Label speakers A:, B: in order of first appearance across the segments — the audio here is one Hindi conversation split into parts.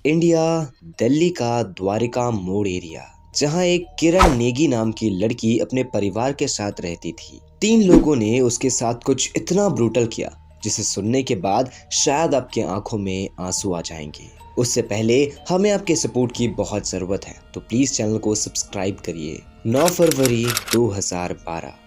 A: इंडिया, दिल्ली का द्वारिका मोड़ एरिया, जहां एक किरण नेगी नाम की लड़की अपने परिवार के साथ रहती थी। 3 लोगों ने उसके साथ कुछ इतना ब्रूटल किया जिसे सुनने के बाद शायद आपके आंखों में आंसू आ जाएंगे। उससे पहले हमें आपके सपोर्ट की बहुत जरूरत है, तो प्लीज चैनल को सब्सक्राइब करिए। 9 फरवरी 2012,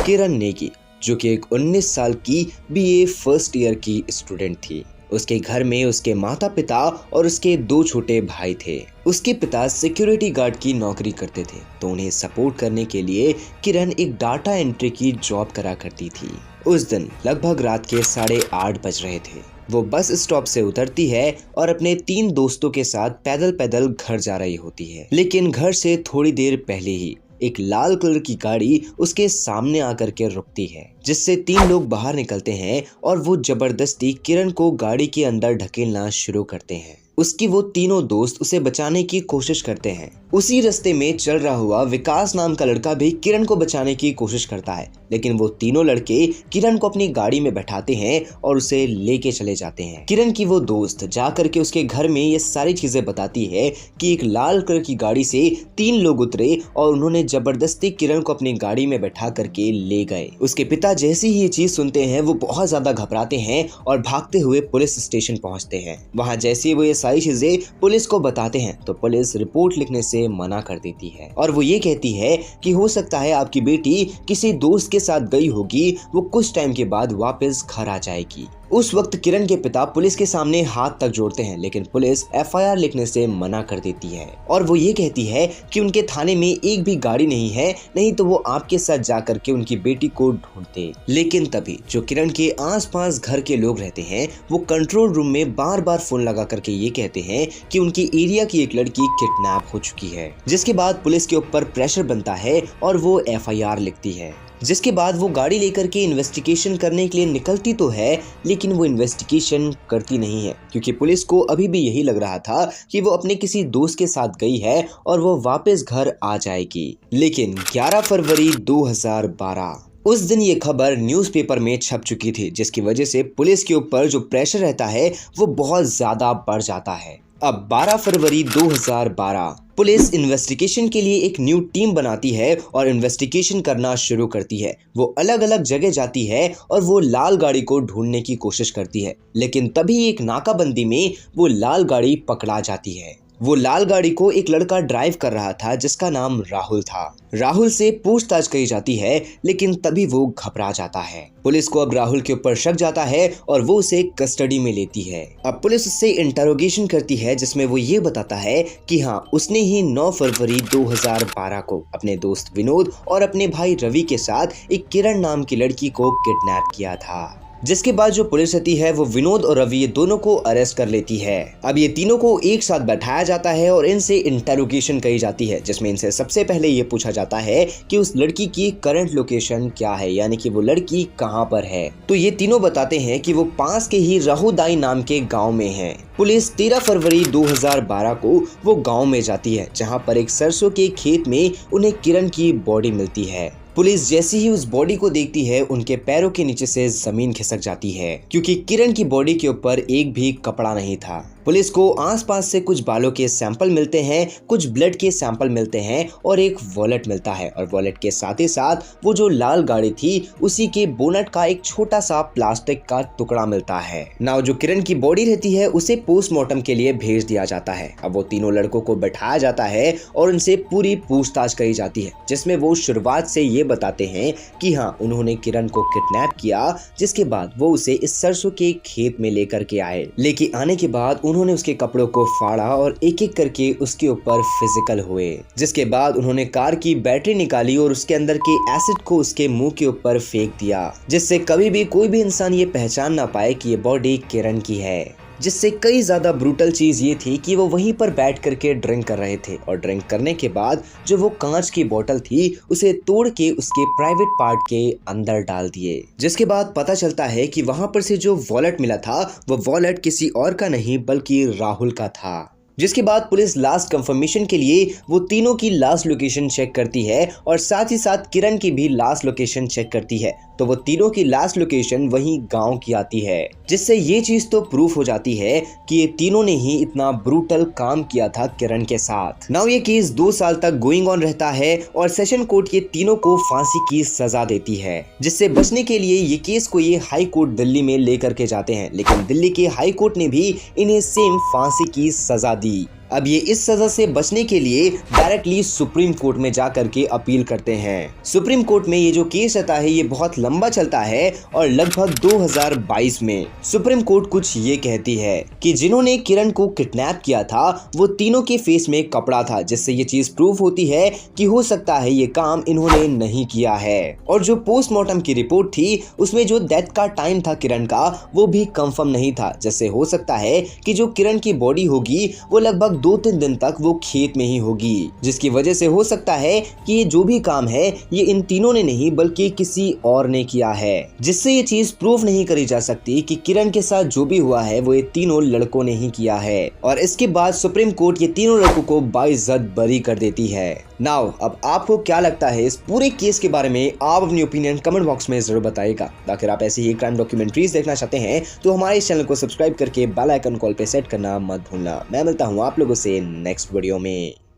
A: किरण नेगी, जो कि एक 19 साल की बीए फर्स्ट ईयर की स्टूडेंट थी। उसके घर में उसके माता पिता और उसके 2 छोटे भाई थे। उसके पिता सिक्योरिटी गार्ड की नौकरी करते थे, तो उन्हें सपोर्ट करने के लिए किरण एक डाटा एंट्री की जॉब करा करती थी। उस दिन लगभग रात के 8:30 बज रहे थे। वो बस स्टॉप से उतरती है और अपने 3 दोस्तों के साथ पैदल पैदल घर जा रही होती है। लेकिन घर से थोड़ी देर पहले ही एक लाल कलर की गाड़ी उसके सामने आकर के रुकती है, जिससे 3 लोग बाहर निकलते हैं और वो जबरदस्ती किरण को गाड़ी के अंदर ढकेलना शुरू करते हैं। उसकी वो तीनों दोस्त उसे बचाने की कोशिश करते हैं। उसी रास्ते में चल रहा हुआ विकास नाम का लड़का भी किरण को बचाने की कोशिश करता है, लेकिन वो तीनों लड़के किरण को अपनी गाड़ी में बैठाते हैं और उसे लेके चले जाते हैं। किरण की वो दोस्त जा करके उसके घर में ये सारी चीजें बताती है कि एक लाल कलर की गाड़ी से 3 लोग उतरे और उन्होंने जबरदस्ती किरण को अपनी गाड़ी में बैठा करके ले गए। उसके पिता जैसे ही ये चीज सुनते हैं वो बहुत ज्यादा घबराते हैं और भागते हुए पुलिस स्टेशन पहुंचते हैं। वहां जैसे वो ये सारी चीजें पुलिस को बताते हैं तो पुलिस रिपोर्ट लिखने से मना कर देती है और वो ये कहती है कि हो सकता है आपकी बेटी किसी दोस्त के साथ गई होगी, वो कुछ टाइम के बाद वापस घर आ जाएगी। उस वक्त किरण के पिता पुलिस के सामने हाथ तक जोड़ते हैं, लेकिन पुलिस एफआईआर लिखने से मना कर देती है और वो ये कहती है कि उनके थाने में एक भी गाड़ी नहीं है, नहीं तो वो आपके साथ जाकर के उनकी बेटी को ढूंढते। लेकिन तभी जो किरण के आसपास घर के लोग रहते हैं वो कंट्रोल रूम में बार बार फोन लगा करके ये कहते हैं कि उनकी एरिया की एक लड़की किडनैप हो चुकी है, जिसके बाद पुलिस के ऊपर प्रेशर बनता है और वो एफआईआर लिखती है। जिसके बाद वो गाड़ी लेकर के इन्वेस्टिगेशन करने के लिए निकलती तो है, लेकिन वो इन्वेस्टिगेशन करती नहीं है, क्योंकि पुलिस को अभी भी यही लग रहा था कि वो अपने किसी दोस्त के साथ गई है और वो वापस घर आ जाएगी। लेकिन 11 फरवरी 2012 उस दिन ये खबर न्यूज़पेपर में छप चुकी थी, जिसकी वजह से पुलिस के ऊपर जो प्रेशर रहता है वो बहुत ज्यादा बढ़ जाता है। अब 12 फरवरी 2012 पुलिस इन्वेस्टिगेशन के लिए एक न्यू टीम बनाती है और इन्वेस्टिगेशन करना शुरू करती है। वो अलग अलग जगह जाती है और वो लाल गाड़ी को ढूंढने की कोशिश करती है, लेकिन तभी एक नाकाबंदी में वो लाल गाड़ी पकड़ा जाती है। वो लाल गाड़ी को एक लड़का ड्राइव कर रहा था जिसका नाम राहुल था। राहुल से पूछताछ करी जाती है, लेकिन तभी वो घबरा जाता है। पुलिस को अब राहुल के ऊपर शक जाता है और वो उसे कस्टडी में लेती है। अब पुलिस उससे इंटरोगेशन करती है, जिसमें वो ये बताता है कि हाँ, उसने ही 9 फरवरी 2012 को अपने दोस्त विनोद और अपने भाई रवि के साथ एक किरण नाम की लड़की को किडनैप किया था। जिसके बाद जो पुलिस रहती है वो विनोद और रवि ये दोनों को अरेस्ट कर लेती है। अब ये तीनों को एक साथ बैठाया जाता है और इनसे इंटरोगेशन करी जाती है, जिसमें इनसे सबसे पहले ये पूछा जाता है कि उस लड़की की करंट लोकेशन क्या है, यानी कि वो लड़की कहाँ पर है। तो ये तीनों बताते हैं कि वो पास के ही राहुदाई नाम के गाँव में है। पुलिस 13 फरवरी 2012 को वो गाँव में जाती है, जहाँ पर एक सरसों के खेत में उन्हें किरण की बॉडी मिलती है। पुलिस जैसे ही उस बॉडी को देखती है उनके पैरों के नीचे से जमीन खिसक जाती है, क्योंकि किरण की बॉडी के ऊपर एक भी कपड़ा नहीं था। पुलिस को आसपास से कुछ बालों के सैंपल मिलते हैं, कुछ ब्लड के सैंपल मिलते हैं और एक वॉलेट मिलता है, और वॉलेट के साथ ही साथ वो जो लाल गाड़ी थी उसी के बोनट का एक छोटा सा प्लास्टिक का टुकड़ा मिलता है। नाउ जो किरण की बॉडी रहती है उसे पोस्टमार्टम के लिए भेज दिया जाता है। अब वो तीनों लड़कों को बैठाया जाता है और उनसे पूरी पूछताछ करी जाती है, जिसमें वो शुरुआत से ये बताते हैं कि हाँ, उन्होंने किरण को किडनैप किया, जिसके बाद वो उसे इस सरसों के खेत में लेकर के आए। लेके आने के बाद उन्होंने उसके कपड़ों को फाड़ा और एक एक करके उसके ऊपर फिजिकल हुए, जिसके बाद उन्होंने कार की बैटरी निकाली और उसके अंदर के एसिड को उसके मुंह के ऊपर फेंक दिया, जिससे कभी भी कोई भी इंसान ये पहचान ना पाए कि ये बॉडी किरण की है। जिससे कई ज्यादा ब्रूटल चीज ये थी कि वो वहीं पर बैठ करके ड्रिंक कर रहे थे और ड्रिंक करने के बाद जो वो कांच की बोतल थी उसे तोड़ के उसके प्राइवेट पार्ट के अंदर डाल दिए। जिसके बाद पता चलता है कि वहां पर से जो वॉलेट मिला था वो वॉलेट किसी और का नहीं बल्कि राहुल का था। जिसके बाद पुलिस लास्ट कंफर्मेशन के लिए वो तीनों की लास्ट लोकेशन चेक करती है और साथ ही साथ किरण की भी लास्ट लोकेशन चेक करती है। तो वो तीनों की लास्ट लोकेशन वही गांव की आती है, जिससे ये चीज तो प्रूफ हो जाती है कि ये तीनों ने ही इतना ब्रूटल काम किया था किरण के साथ। नाउ ये केस 2 साल तक गोइंग ऑन रहता है और सेशन कोर्ट ये तीनों को फांसी की सजा देती है, जिससे बचने के लिए ये केस को ये हाई कोर्ट दिल्ली में लेकर के जाते हैं, लेकिन दिल्ली के हाई कोर्ट ने भी इन्हें सेम फांसी की सजा दी। अब ये इस सजा से बचने के लिए डायरेक्टली सुप्रीम कोर्ट में जाकर के अपील करते हैं। सुप्रीम कोर्ट में ये जो केस रहता है ये बहुत लंबा चलता है और लगभग 2022 में सुप्रीम कोर्ट कुछ ये कहती है कि जिन्होंने किरण को किडनैप किया था वो तीनों के फेस में कपड़ा था, जिससे ये चीज प्रूफ होती है कि हो सकता है ये काम इन्होंने नहीं किया है। और जो पोस्टमार्टम की रिपोर्ट थी उसमें जो डेथ का टाइम था किरण का वो भी कंफर्म नहीं था, जिससे हो सकता है कि जो किरण की बॉडी होगी वो लगभग 2-3 दिन तक वो खेत में ही होगी, जिसकी वजह से हो सकता है कि ये जो भी काम है ये इन तीनों ने नहीं बल्कि किसी और ने किया है, जिससे ये चीज प्रूफ नहीं करी जा सकती कि किरण के साथ जो भी हुआ है वो ये तीनों लड़कों ने ही किया है। और इसके बाद सुप्रीम कोर्ट ये तीनों लड़कों को बाइज्जत बरी कर देती है। नाउ अब आपको क्या लगता है इस पूरे केस के बारे में? आप अपनी ओपिनियन कमेंट बॉक्स में जरूर बताइएगा। अगर आप ऐसी ही क्राइम डॉक्यूमेंट्रीज देखना चाहते हैं तो हमारे इस चैनल को सब्सक्राइब करके बेल आइकन कॉल पे सेट करना मत भूलना। मैं मिलता हूँ आप लोगों से नेक्स्ट वीडियो में।